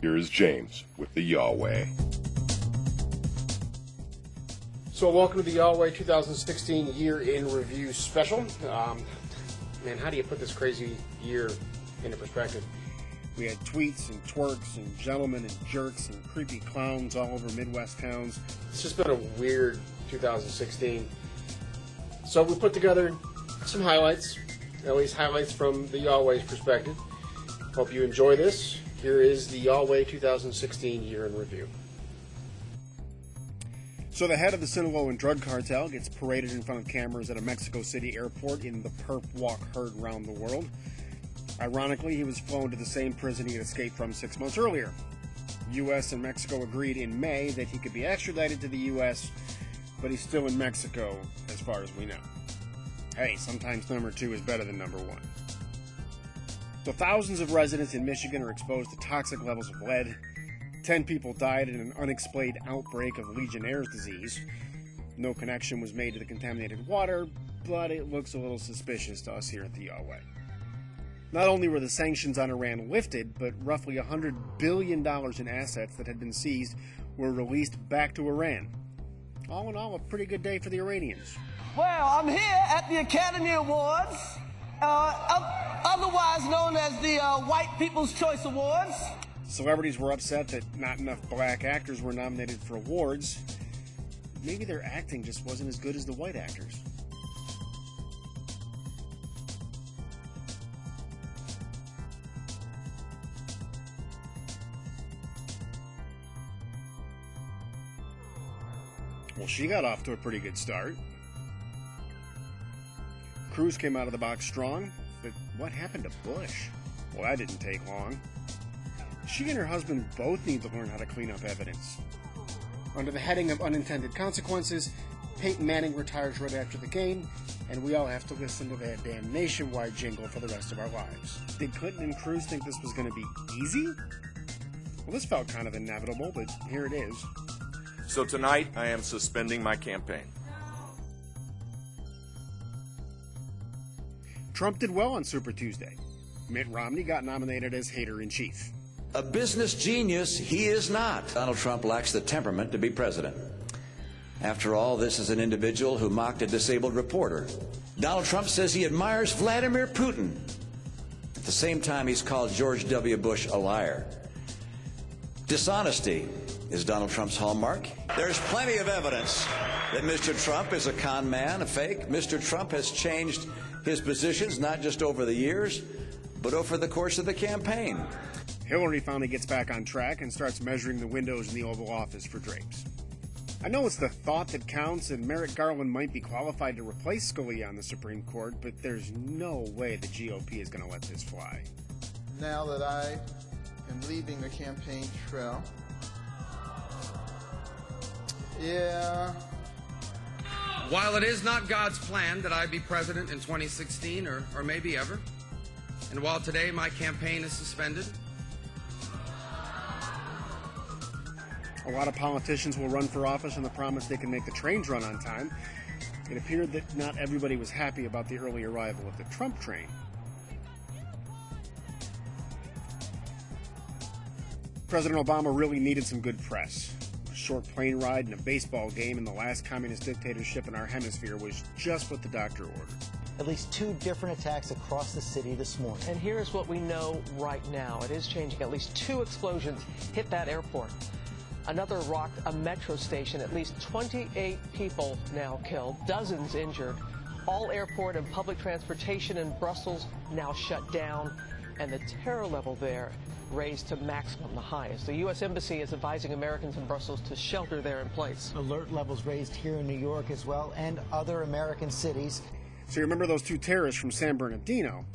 Here is James with the Yahweh. So welcome to the Yahweh 2016 Year in Review Special. Man, how do you put this crazy year into perspective? We had tweets and twerks and gentlemen and jerks and creepy clowns all over Midwest towns. It's just been a weird 2016. So we put together some highlights, at least highlights from the Yahweh's perspective. Hope you enjoy this. Here is the Yahweh 2016 Year in Review. So the head of the Sinaloan drug cartel gets paraded in front of cameras at a Mexico City airport in the perp walk heard around the world. Ironically, he was flown to the same prison he had escaped from 6 months earlier. U.S. and Mexico agreed in May that he could be extradited to the U.S., but he's still in Mexico as far as we know. Hey, sometimes number 2 is better than number 1. So thousands of residents in Michigan are exposed to toxic levels of lead. 10 people died in an unexplained outbreak of Legionnaire's disease. No connection was made to the contaminated water, but it looks a little suspicious to us here at the Yahweh. Not only were the sanctions on Iran lifted, but roughly $100 billion in assets that had been seized were released back to Iran. All in all, a pretty good day for the Iranians. Well, I'm here at the Academy Awards, otherwise known as the White People's Choice Awards. Celebrities were upset that not enough black actors were nominated for awards. Maybe their acting just wasn't as good as the white actors. Well, she got off to a pretty good start. Cruz came out of the box strong, but what happened to Bush? Well, that didn't take long. She and her husband both need to learn how to clean up evidence. Under the heading of unintended consequences, Peyton Manning retires right after the game, and we all have to listen to that damn Nationwide jingle for the rest of our lives. Did Clinton and Cruz think this was going to be easy? Well, this felt kind of inevitable, but here it is. So tonight, I am suspending my campaign. Trump did well on Super Tuesday. Mitt Romney got nominated as hater-in-chief. A business genius, he is not. Donald Trump lacks the temperament to be president. After all, this is an individual who mocked a disabled reporter. Donald Trump says he admires Vladimir Putin. At the same time, he's called George W. Bush a liar. Dishonesty is Donald Trump's hallmark. There's plenty of evidence that Mr. Trump is a con man, a fake. Mr. Trump has changed his positions not just over the years, but over the course of the campaign. Hillary finally gets back on track and starts measuring the windows in the Oval Office for drapes. I know it's the thought that counts, and Merrick Garland might be qualified to replace Scalia on the Supreme Court, but there's no way the GOP is going to let this fly. Now that I am leaving the campaign trail, While it is not God's plan that I be president in 2016 or maybe ever, and while today my campaign is suspended, a lot of politicians will run for office on the promise they can make the trains run on time. It appeared that not everybody was happy about the early arrival of the Trump train. President Obama really needed some good press. A short plane ride and a baseball game in the last communist dictatorship in our hemisphere was just what the doctor ordered. At least 2 different attacks across the city this morning. And here's what we know right now. It is changing. At least 2 explosions hit that airport. Another rocked a metro station. At least 28 people now killed, dozens injured. All airport and public transportation in Brussels now shut down, and the terror level there raised to maximum, the highest. The U.S. Embassy is advising Americans in Brussels to shelter there in place. Alert levels raised here in New York as well, and other American cities. So you remember those 2 terrorists from San Bernardino?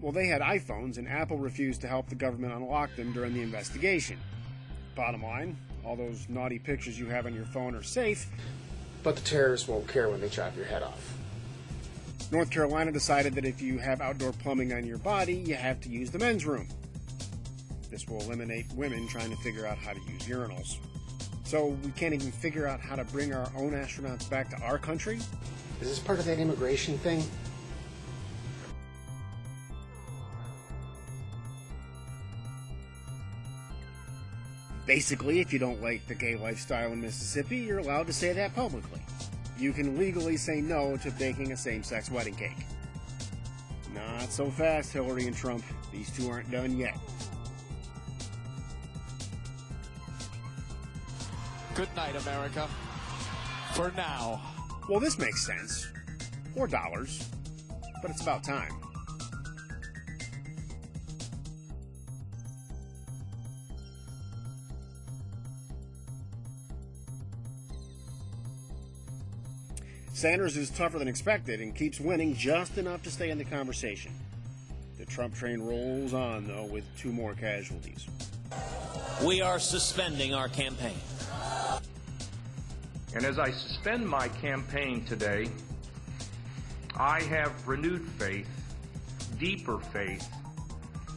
Well, they had iPhones, and Apple refused to help the government unlock them during the investigation. Bottom line, all those naughty pictures you have on your phone are safe, But the terrorists won't care when they chop your head off. North Carolina decided that if you have outdoor plumbing on your body, you have to use the men's room. This will eliminate women trying to figure out how to use urinals. So we can't even figure out how to bring our own astronauts back to our country? Is this part of that immigration thing? Basically, if you don't like the gay lifestyle in Mississippi, you're allowed to say that publicly. You can legally say no to baking a same-sex wedding cake. Not so fast, Hillary and Trump. These two aren't done yet. Good night, America. For now. Well, this makes sense. Or dollars. But it's about time. Sanders is tougher than expected and keeps winning just enough to stay in the conversation. The Trump train rolls on, though, with 2 more casualties. We are suspending our campaign. And as I suspend my campaign today, I have renewed faith, deeper faith,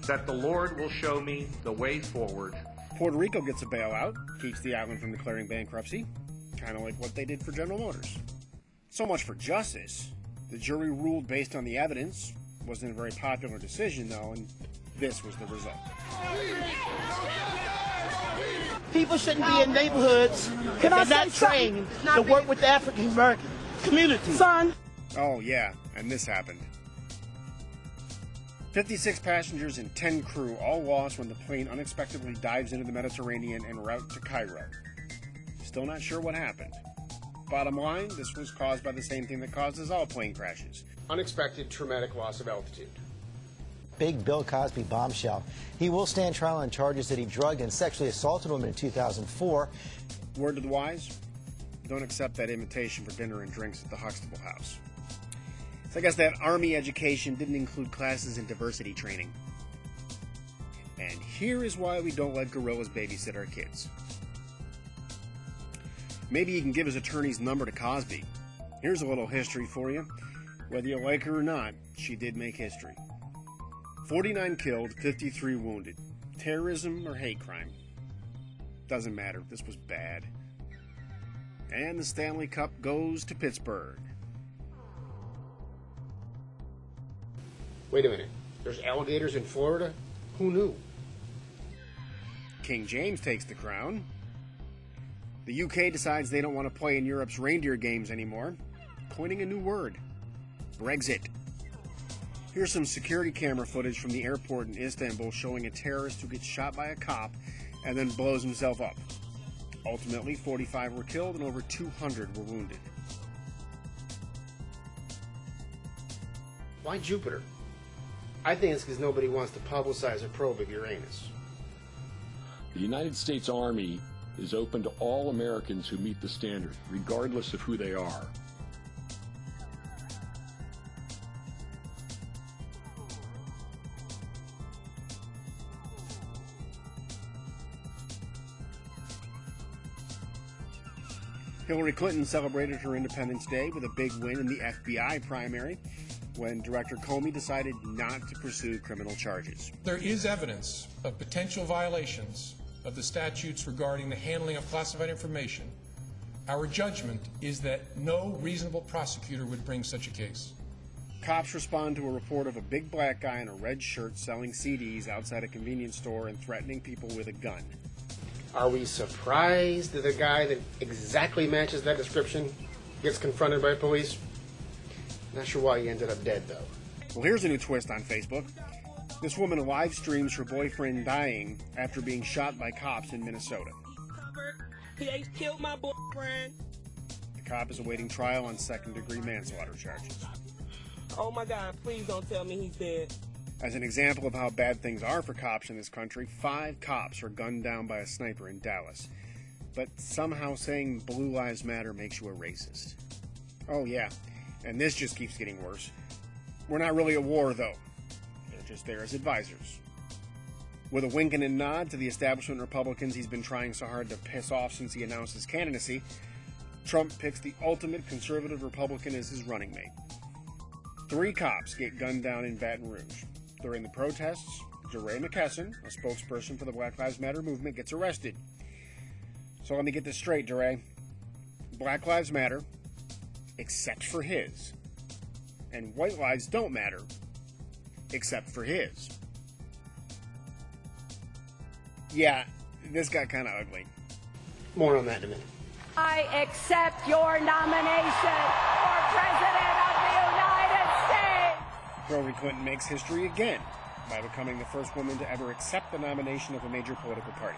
that the Lord will show me the way forward. Puerto Rico gets a bailout, keeps the island from declaring bankruptcy, kind of like what they did for General Motors. So much for justice. The jury ruled based on the evidence. Wasn't a very popular decision, though, and this was the result. People shouldn't be in neighborhoods if they're not trained to work with the African American community. Son. Oh, yeah, and this happened. 56 passengers and 10 crew all lost when the plane unexpectedly dives into the Mediterranean en route to Cairo. Still not sure what happened. Bottom line, this was caused by the same thing that causes all plane crashes. Unexpected traumatic loss of altitude. Big Bill Cosby bombshell. He will stand trial on charges that he drugged and sexually assaulted a woman in 2004. Word to the wise, don't accept that invitation for dinner and drinks at the Huxtable House. So I guess that Army education didn't include classes in diversity training. And here is why we don't let gorillas babysit our kids. Maybe you can give his attorney's number to Cosby. Here's a little history for you. Whether you like her or not, she did make history. 49 killed, 53 wounded. Terrorism or hate crime? Doesn't matter. This was bad. And the Stanley Cup goes to Pittsburgh. Wait a minute. There's alligators in Florida? Who knew? King James takes the crown. The UK decides they don't want to play in Europe's reindeer games anymore, coining a new word. Brexit. Here's some security camera footage from the airport in Istanbul showing a terrorist who gets shot by a cop and then blows himself up. Ultimately, 45 were killed and over 200 were wounded. Why Jupiter? I think it's because nobody wants to publicize a probe of Uranus. The United States Army is open to all Americans who meet the standard, regardless of who they are. Hillary Clinton celebrated her Independence Day with a big win in the FBI primary when Director Comey decided not to pursue criminal charges. There is evidence of potential violations of the statutes regarding the handling of classified information. Our judgment is that no reasonable prosecutor would bring such a case. Cops respond to a report of a big black guy in a red shirt selling CDs outside a convenience store and threatening people with a gun. Are we surprised that the guy that exactly matches that description gets confronted by police? Not sure why he ended up dead, though. Well, here's a new twist on Facebook. This woman live streams her boyfriend dying after being shot by cops in Minnesota. He ain't killed my boyfriend. The cop is awaiting trial on second-degree manslaughter charges. Oh my God, please don't tell me he's dead. As an example of how bad things are for cops in this country, 5 cops were gunned down by a sniper in Dallas. But somehow saying Blue Lives Matter makes you a racist. Oh yeah, and this just keeps getting worse. We're not really at war, though. They're just there as advisors. With a wink and a nod to the establishment Republicans he's been trying so hard to piss off since he announced his candidacy, Trump picks the ultimate conservative Republican as his running mate. 3 cops get gunned down in Baton Rouge. During the protests, DeRay McKesson, a spokesperson for the Black Lives Matter movement, gets arrested. So let me get this straight, DeRay. Black lives matter, except for his. And white lives don't matter, except for his. Yeah, This got kind of ugly. More on that in a minute. I accept your nomination for President of the United States. Hillary Clinton makes history again by becoming the first woman to ever accept the nomination of a major political party.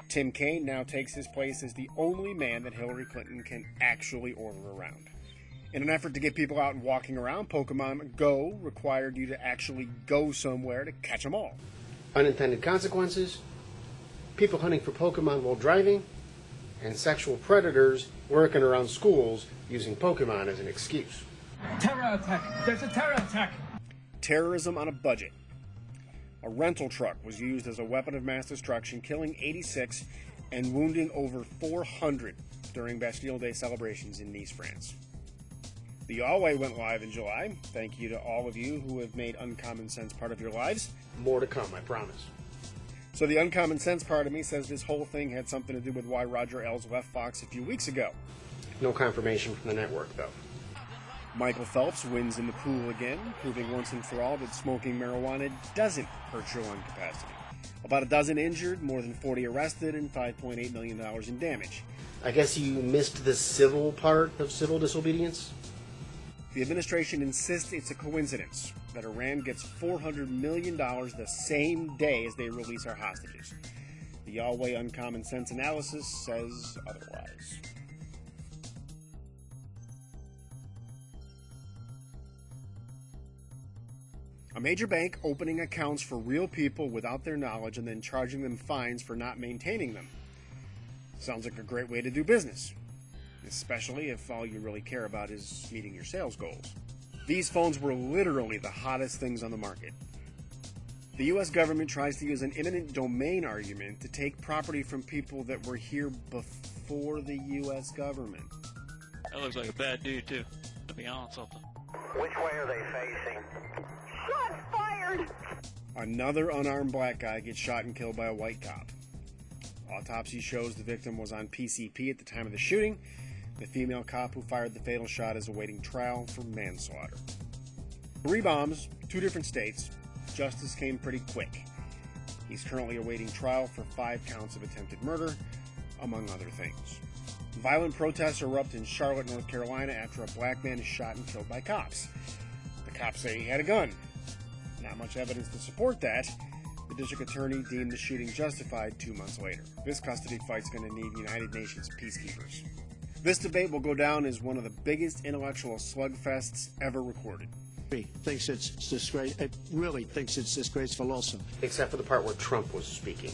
Tim Kaine now takes his place as the only man that Hillary Clinton can actually order around. In an effort to get people out and walking around, Pokemon Go required you to actually go somewhere to catch them all. Unintended consequences, people hunting for Pokemon while driving, and sexual predators working around schools using Pokemon as an excuse. Terror attack! There's a terror attack! Terrorism on a budget. A rental truck was used as a weapon of mass destruction, killing 86 and wounding over 400 during Bastille Day celebrations in Nice, France. The Yahweh went live in July. Thank you to all of you who have made Uncommon Sense part of your lives. More to come, I promise. So the Uncommon Sense part of me says this whole thing had something to do with why Roger Ailes left Fox a few weeks ago. No confirmation from the network, though. Michael Phelps wins in the pool again, proving once and for all that smoking marijuana doesn't hurt your lung capacity. About a dozen injured, more than 40 arrested, and $5.8 million in damage. I guess you missed the civil part of civil disobedience? The administration insists it's a coincidence that Iran gets $400 million the same day as they release our hostages. The Yahweh Uncommon Sense analysis says otherwise. A major bank opening accounts for real people without their knowledge and then charging them fines for not maintaining them. Sounds like a great way to do business, especially if all you really care about is meeting your sales goals. These phones were literally the hottest things on the market. The U.S. government tries to use an eminent domain argument to take property from people that were here before the U.S. government. That looks like a bad dude, too, to be honest with them. Which way are they facing? Shots fired! Another unarmed black guy gets shot and killed by a white cop. Autopsy shows the victim was on PCP at the time of the shooting. The female cop who fired the fatal shot is awaiting trial for manslaughter. 3 bombs, 2 different states. Justice came pretty quick. He's currently awaiting trial for 5 counts of attempted murder, among other things. Violent protests erupt in Charlotte, North Carolina after a black man is shot and killed by cops. The cops say he had a gun. Not much evidence to support that. The district attorney deemed the shooting justified 2 months later. This custody fight's going to need United Nations peacekeepers. This debate will go down as one of the biggest intellectual slugfests ever recorded. Thinks it's disgraceful. It really thinks it's disgraceful also. Except for the part where Trump was speaking.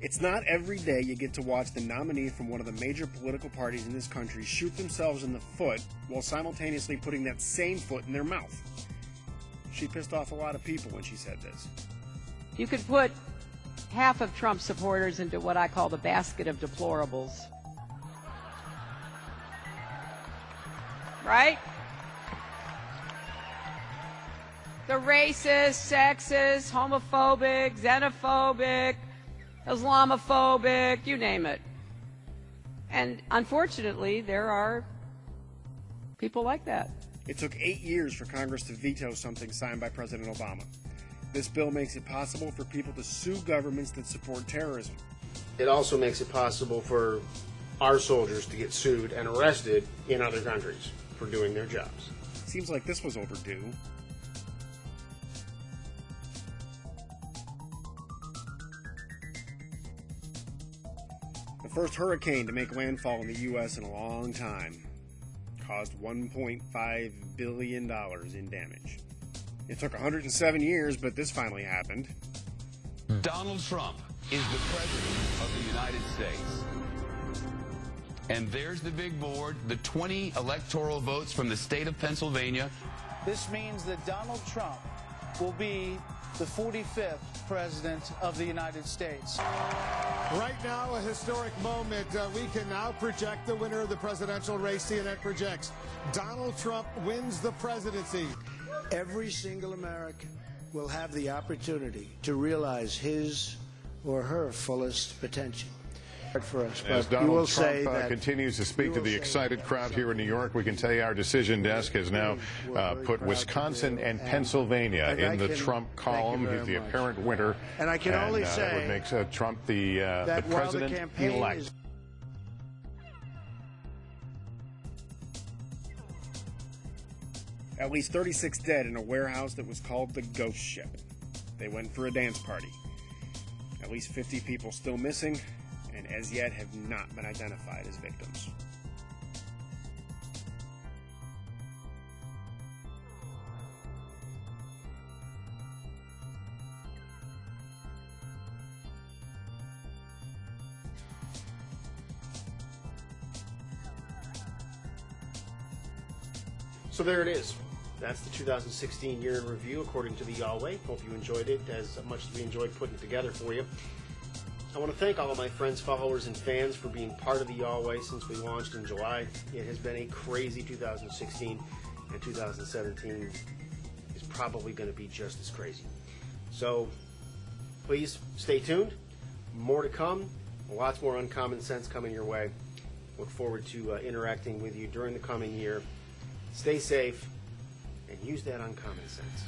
It's not every day you get to watch the nominee from one of the major political parties in this country shoot themselves in the foot while simultaneously putting that same foot in their mouth. She pissed off a lot of people when she said this. You could put half of Trump supporters into what I call the basket of deplorables. Right? The racist, sexist, homophobic, xenophobic, Islamophobic, you name it. And unfortunately, there are people like that. It took 8 years for Congress to veto something signed by President Obama. This bill makes it possible for people to sue governments that support terrorism. It also makes it possible for our soldiers to get sued and arrested in other countries for doing their jobs. Seems like this was overdue. The first hurricane to make landfall in the U.S. in a long time caused $1.5 billion in damage. It took 107 years, but this finally happened. Donald Trump is the President of the United States. And there's the big board, the 20 electoral votes from the state of Pennsylvania. This means that Donald Trump will be the 45th President of the United States. Right now, a historic moment. We can now project the winner of the presidential race. CNN projects Donald Trump wins the presidency. Every single American will have the opportunity to realize his or her fullest potential. For us, As but you will Donald say Trump that continues to speak to the excited crowd here in New York, we can tell you our decision desk has now put Wisconsin and Pennsylvania in the Trump column. He's the apparent winner. And I can only say that would make Trump the that while the president campaign elect. is At least 36 dead in a warehouse that was called the Ghost Ship. They went for a dance party. At least 50 people still missing, and as yet have not been identified as victims. So there it is. That's the 2016 year in review, according to the Yahweh. Hope you enjoyed it as much as we enjoyed putting it together for you. I want to thank all of my friends, followers, and fans for being part of the Yahweh since we launched in July. It has been a crazy 2016, and 2017 is probably going to be just as crazy. So please stay tuned. More to come. Lots more Uncommon Sense coming your way. Look forward to interacting with you during the coming year. Stay safe and use that uncommon sense.